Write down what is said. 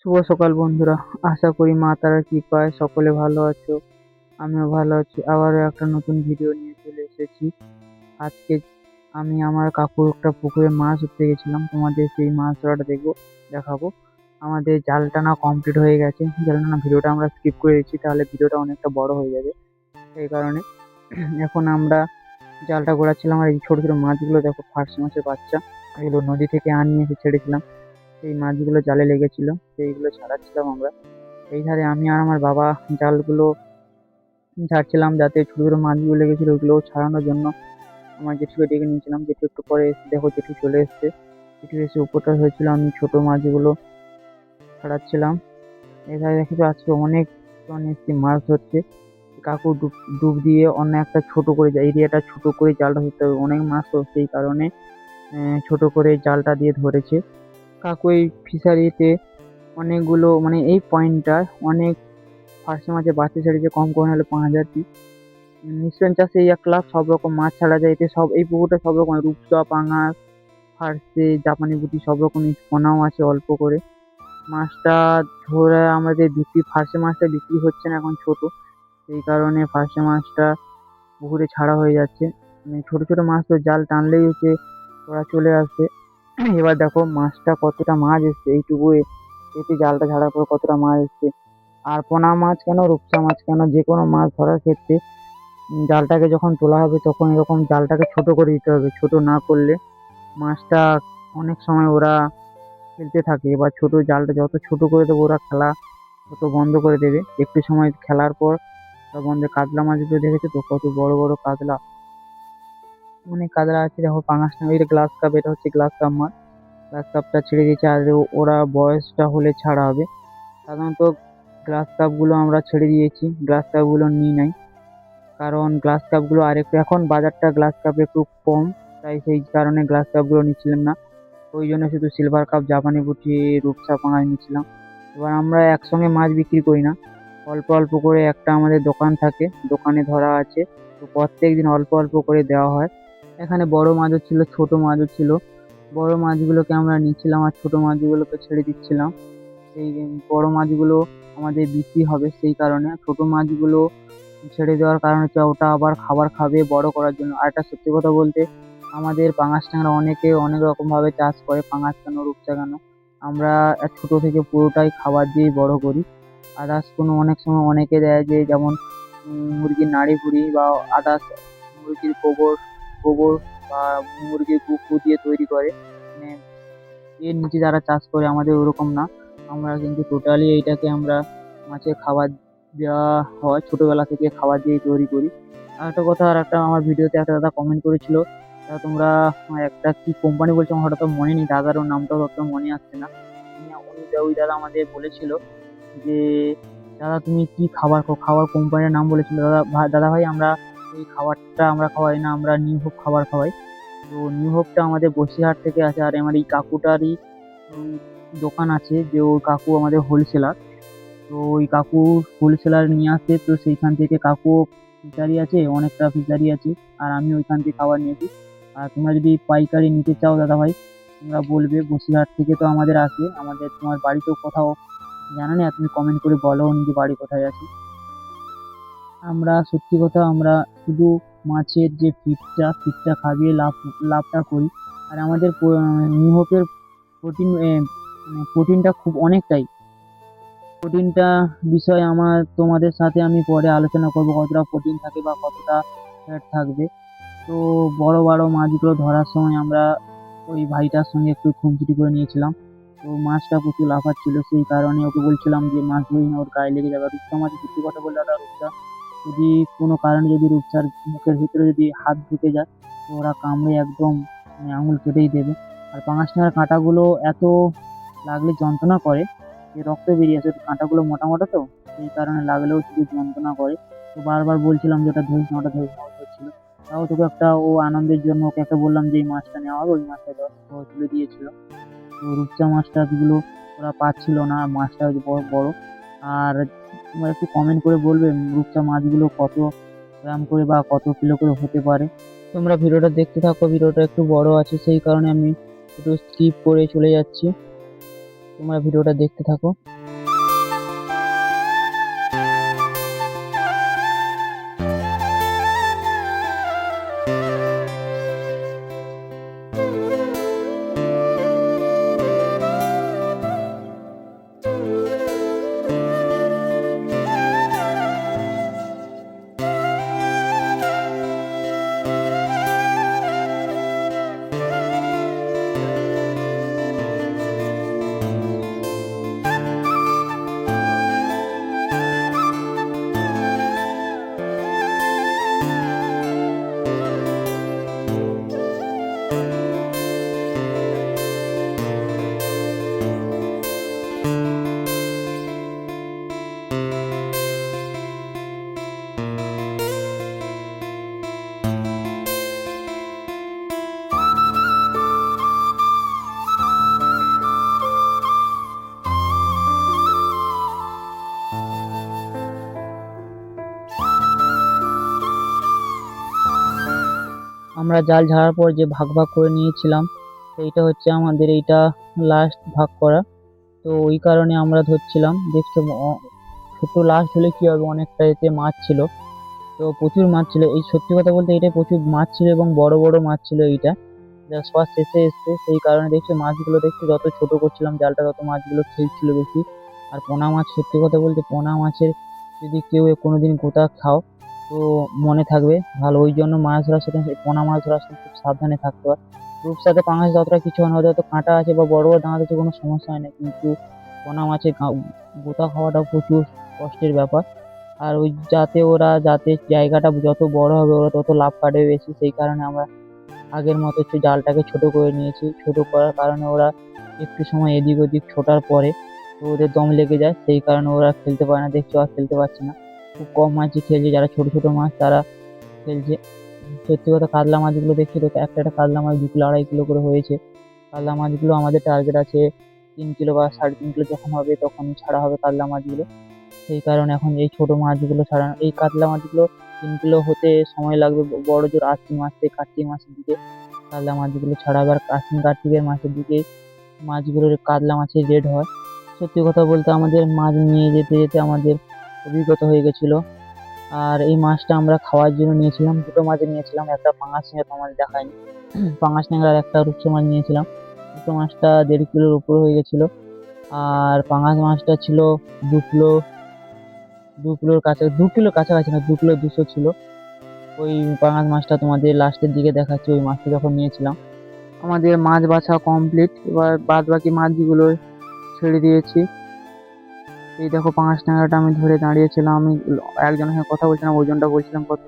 শুভ সকাল বন্ধুরা। আশা করি মা তারার কৃপায় সকলে ভালো আছো। আমিও ভালো আছি। আবারও একটা নতুন ভিডিও নিয়ে চলে এসেছি। আজকে আমি আমার কাকুর একটা পুকুরে মাছ ধরতে গেছিলাম, তোমাদের সেই মাছ ধরাটা দেখাবো। আমাদের জাল টানা কমপ্লিট হয়ে গেছে। জাল টানা ভিডিওটা আমরা স্কিপ করে দিচ্ছি, তাহলে ভিডিওটা অনেকটা বড় হয়ে যাবে। সেই কারণে এখন আমরা জালটা ঘোরাচ্ছিলাম। আর এই ছোট ছোট মাছগুলো দেখো, ফার্সি মাছের বাচ্চা। এগুলো নদী থেকে আনিয়ে এসে ছেড়েছিলাম। সেই মাছগুলো জালে লেগেছিল, সেইগুলো ছাড়াচ্ছিলাম আমরা। এই ধারে আমি আর আমার বাবা জালগুলো ছাড়ছিলাম, যাতে ছোট ছোট মাছগুলো লেগেছিল ওগুলো ছাড়ানোর জন্য আমার জেঠুকে ডেকে নিয়েছিলাম। জেঠু একটু পরে এসে দেখো জেঠু চলে এসছে। জেঠু এসে উপরটা হয়েছিল, আমি ছোট মাছগুলো ছাড়াচ্ছিলাম। এখানে দেখি তো আজকে অনেক জন এসছে মাছ ধরছে। কাকু ডুব ডুব দিয়ে অন্য একটা ছোট করে এরিয়াটা ছোট করে জালটা ধরতে হবে, অনেক মাছ তো সেই কারণে ছোট করে জালটা দিয়ে ধরেছে। কাকু এই ফিশারিতে অনেকগুলো, মানে এই পয়েন্টটায় অনেক ফার্সি মাছের বাচ্চা ছেড়েছে, কম করে হলে 5,000 পিস। মিশ্রণ চাষে এই 1 লাখ সব রকম মাছ ছাড়া যায় এতে। সব এই পুকুরটা সব রকম রূপচা, পাঙাশ, ফার্সে, জাপানি পুঁটি সব রকম পোনাও আছে অল্প করে। মাছটা ধরে আমাদের বিক্রি, ফার্সে মাছটা বিক্রি হচ্ছে না এখন, ছোট, সেই কারণে ফার্সে মাছটা পুকুরে ছাড়া হয়ে যাচ্ছে। ছোট ছোট মাছ তো জাল টানলেই হচ্ছে ওরা চলে আসে। এবার দেখো মাছটা, কতটা মাছ এসছে এইটুকু এতে জালটা ছাড়ার পর কতটা মাছ এসছে। আর পোনা মাছ কেন, রূপচা মাছ কেন, যে কোনো মাছ ধরার ক্ষেত্রে জালটাকে যখন তোলা হবে তখন এরকম জালটাকে ছোট করে দিতে হবে। ছোট না করলে মাছটা অনেক সময় ওরা খেলতে থাকে। এবার ছোট জালটা যত ছোট করে দেবো ওরা খেলা তত বন্ধ করে দেবে। একটু সময় খেলার পর ওরা বন্ধ। কাতলা মাছগুলো দেখেছো তো, কত বড় বড় কাতলা, অনেক কাতলা আছে। দেখো পাঙাশ না, এটা গ্লাস কাপ, এটা হচ্ছে গ্লাস কাপ মাছ। গ্লাস কাপটা ছেড়ে দিয়েছে, আর ওরা বয়সটা হলে ছাড়া হবে। সাধারণত গ্লাস কাপগুলো আমরা ছেড়ে দিয়েছি, গ্লাস কাপগুলো নিই নাই, কারণ গ্লাস কাপগুলো আরেকটু এখন বাজারটা গ্লাস কাপ একটু কম, তাই সেই কারণে গ্লাস কাপগুলো নিচ্ছিলাম না। ওই জন্য শুধু সিলভার কাপ, জাপানি পুঁটি, রূপচা পাঙাশ নিচ্ছিলাম। এবার আমরা একসঙ্গে মাছ বিক্রি করি না, অল্প অল্প করে। একটা আমাদের দোকান থাকে, দোকানে ধরা আছে, তো প্রত্যেক দিন অল্প অল্প করে দেওয়া হয়। এখানে বড় মাছও ছিল, ছোট মাছও ছিল। বড় মাছগুলোকে আমরা নিচ্ছিলাম আর ছোট মাছগুলোকে ছেড়ে দিচ্ছিলাম। এই বড় মাছগুলো আমাদের বিক্রি হবে, সেই কারণে ছোট মাছগুলো ছেড়ে দেওয়ার কারণ হচ্ছে ওটা আবার খাবার খাবে বড় করার জন্য। আর একটা সত্যি কথা বলতে, আমাদের পাঙাশ ট্যাংরা অনেকে অনেক রকম ভাবে চাষ করে, পাঙাশ কেন, রূপচা কেন, আমরা ছোট থেকে পুরোটাই খাবার দিয়েই বড় করি। আদার্স কোনো অনেক সময় অনেকে দেয়, যে যেমন মুরগির নাড়ি ভুড়ি বা আদার্স মুরগির গোবর গোবর বা মুরগির গু দিয়ে তৈরি করে, মানে এর নিচে যারা চাষ করে। আমাদের ওরকম না, আমরা কিন্তু টোটালি এইটাকে আমরা মাছের খাবার দেওয়া হয়, ছোটবেলা থেকে খাবার দিয়ে তৈরি করি। আর একটা কথা, আর একটা আমার ভিডিওতে একটা দাদা কমেন্ট করেছিল, তোমরা একটা কি কোম্পানি বলছো আমার হঠাৎ মনে নেই, দাদারও নামটাও অত মনে আসছে না। ওই দাদা আমাদের বলেছিল যে, দাদা তুমি কি খাবার খাও, খাবার কোম্পানির নাম বলেছিল। দাদা ভাই আমরা ওই খাবারটা আমরা খাওয়াই না, আমরা নিউ হোপ খাবার খাওয়াই। তো নিউ হোপটা আমাদের বসিরহাট থেকে আসে। আর আমার এই কাকুটারই দোকান আছে, যে ওই কাকু আমাদের হোলসেলার। তো ওই কাকু হোলসেলার নিয়ে আসে, তো সেইখান থেকে কাকু ফিশারি আছে, অনেকটা ফিশারি আছে, আর আমি ওইখান থেকে খাবার নিয়েছি। আর তোমরা যদি পাইকারি নিতে চাও দাদা ভাই, তোমরা বলবে, বসিরহাট থেকে তো আমাদের আসে। আমাদের তোমার বাড়িতেও কোথাও জানা নেই, তুমি কমেন্ট করে বলো নিজে বাড়ি কোথায় আছে। আমরা সত্যি কথা, আমরা শুধু মাছের যে ফিডটা খাইয়ে লাভটা করি। আর আমাদের নিহতের প্রোটিন, প্রোটিনটা খুব অনেকটাই। প্রোটিনটা বিষয়ে তোমাদের সাথে আমি পরে আলোচনা করবো, কতটা প্রোটিন থাকে বা কতটা ফ্যাট থাকবে। তো বড় বড় মাছগুলো ধরার সময় আমরা ওই ভাইটার সঙ্গে একটু খুনসুটি করে নিয়েছিলাম। তো মাছটা প্রচুর লাফাচ্ছিল, সেই কারণে ওকে বলছিলাম যে মাছ ধরি না, ওর গায়ে লেগে যাবে। রূপচা মাছ, সত্যি কথা বলতে দাদা, রূপচা যদি কোনো কারণে যদি রূপচার মুখের ভিতরে যদি হাত ঢুকে যায়, তো ওরা কামড়ে একদম মানে আঙুল কেটেই দেবে। আর পাঙাশ ট্যাংরার কাঁটাগুলো এত লাগলে যন্ত্রণা করে যে রক্ত বেরিয়ে আসে। কাঁটাগুলো মোটা মোটা তো, সেই কারণে লাগলেও শুধু যন্ত্রণা করে। তো বারবার বলছিলাম যে ওটা ধরিস না, ওটা ধরিস না, ওটা ধরছিল। তাও তোকে একটা, ও আনন্দের জন্য ওকে একটা বললাম যে এই মাছটা নেওয়া হবে, ওই মাছটা তুলে দিয়েছিল। তো রূপচা মাছটা গুলো ওরা পাচ্ছিল না, মাছটা হচ্ছে বড় বড়। আর তোমরা একটু কমেন্ট করে বলবে রূপচা মাছগুলো কত গ্রাম করে বা কত কিলো করে হতে পারে। তোমরা ভিডিওটা দেখতে থাকো, ভিডিওটা একটু বড় আছে, সেই কারণে আমি একটু স্কিপ করে চলে যাচ্ছি। তোমরা ভিডিওটা দেখতে থাকো। আমরা জাল ঝাড়ার পর যে ভাগ ভাগ করে নিয়েছিলাম, সেইটা হচ্ছে আমাদের এইটা লাস্ট ভাগ করা। তো ওই কারণে আমরা ধরছিলাম। দেখছো ছোট লাস্ট হলে কি হবে, অনেকটা এতে মাছ ছিল, তো প্রচুর মাছ ছিল। এই সত্যি কথা বলতে এটা প্রচুর মাছ ছিল এবং বড় বড় মাছ ছিল এইটা, যা সবার শেষে এসছে। সেই কারণে দেখছো মাছগুলো দেখছো যত ছোট করছিলাম জালটা তত মাছগুলো খেলছিল বেশি। আর পোনা মাছ, সত্যি কথা বলতে পোনা মাছের যদি কেউ কোনোদিন গোটা খাও তো মনে থাকবে ভালো। ওই জন্য মাছ ধরার সময় সেই পোনা মাছ ধরার সময় খুব সাবধানে থাকতে হয়। রূপসাতে পাঙাশ যতটা কিছু হয় না, ওদের তো কাঁটা আছে বা বড় বড় দাঁত আছে, কোনো সমস্যা হয় না, কিন্তু পোনা মাছের গোটা খাওয়াটা প্রচুর কষ্টের ব্যাপার। আর ওই যাতে জায়গাটা যত বড় হবে ওরা তত লাভ কাটবে বেশি। সেই কারণে আমরা আগের মতো একটু জালটাকে ছোট করে নিয়েছি। ছোট করার কারণে ওরা একটু সময় এদিক ওদিক ছোটার পরে তো ওদের দম লেগে যায়, সেই কারণে ওরা খেলতে পারে না। দেখছো আর খেলতে পারছে না, খুব কম মাছই খেলছে। যারা ছোট ছোট মাছ তারা খেলছে। সত্যি কথা, কাতলা মাছগুলো দেখছি তো, একটা একটা কাতলা মাছ 2 কিলো 2.5 কিলো করে হয়েছে। কাতলা মাছগুলো আমাদের টার্গেট আছে 3 কিলো বা 3.5 কিলো, যখন হবে তখন ছাড়া হবে কাতলা মাছগুলো। সেই কারণে এখন এই ছোট মাছগুলো ছাড়ানো। এই কাতলা মাছগুলো 3 কিলো হতে সময় লাগবে বড় জোর আশ্বিন মাস থেকে কার্তিক মাসের দিকে কাতলা মাছগুলো ছাড়াবে। আর আশ্বিন কার্তিকের মাসের দিকে মাছগুলোর কাতলা মাছের রেট হয়। সত্যি কথা বলতে আমাদের মাছ নিয়ে যেতে যেতে আমাদের অভিজ্ঞতা হয়ে গেছিল। আর এই মাছটা আমরা খাওয়ার জন্য নিয়েছিলাম, দুটো মাছ নিয়েছিলাম, একটা পাঙাশ নিয়ে তোমাদের দেখায়নি। পাঙাশ ট্যাংরা আর একটা রূপসা মাছ নিয়েছিলাম। রূপসা মাছটা 1.5 কিলোর উপর হয়ে গেছিল। আর পাঙাশ মাছটা ছিল 2 কিলো, 2 কিলোর কাছে, 2 কিলোর কাছাকাছি না, 2 কিলো 200 ছিল। ওই পাঙাশ মাছটা তোমাদের লাস্টের দিকে দেখাচ্ছি, ওই মাছটা যখন নিয়েছিলাম। আমাদের মাছ বাছা কমপ্লিট, এবার বাদ বাকি মাছগুলো ছেড়ে দিয়েছি। এই দেখো পাঙাশ ট্যাংরাটা আমি ধরে দাঁড়িয়েছিলাম, আমি একজনের সঙ্গে কথা বলছিলাম, ওজনটা বলছিলাম কত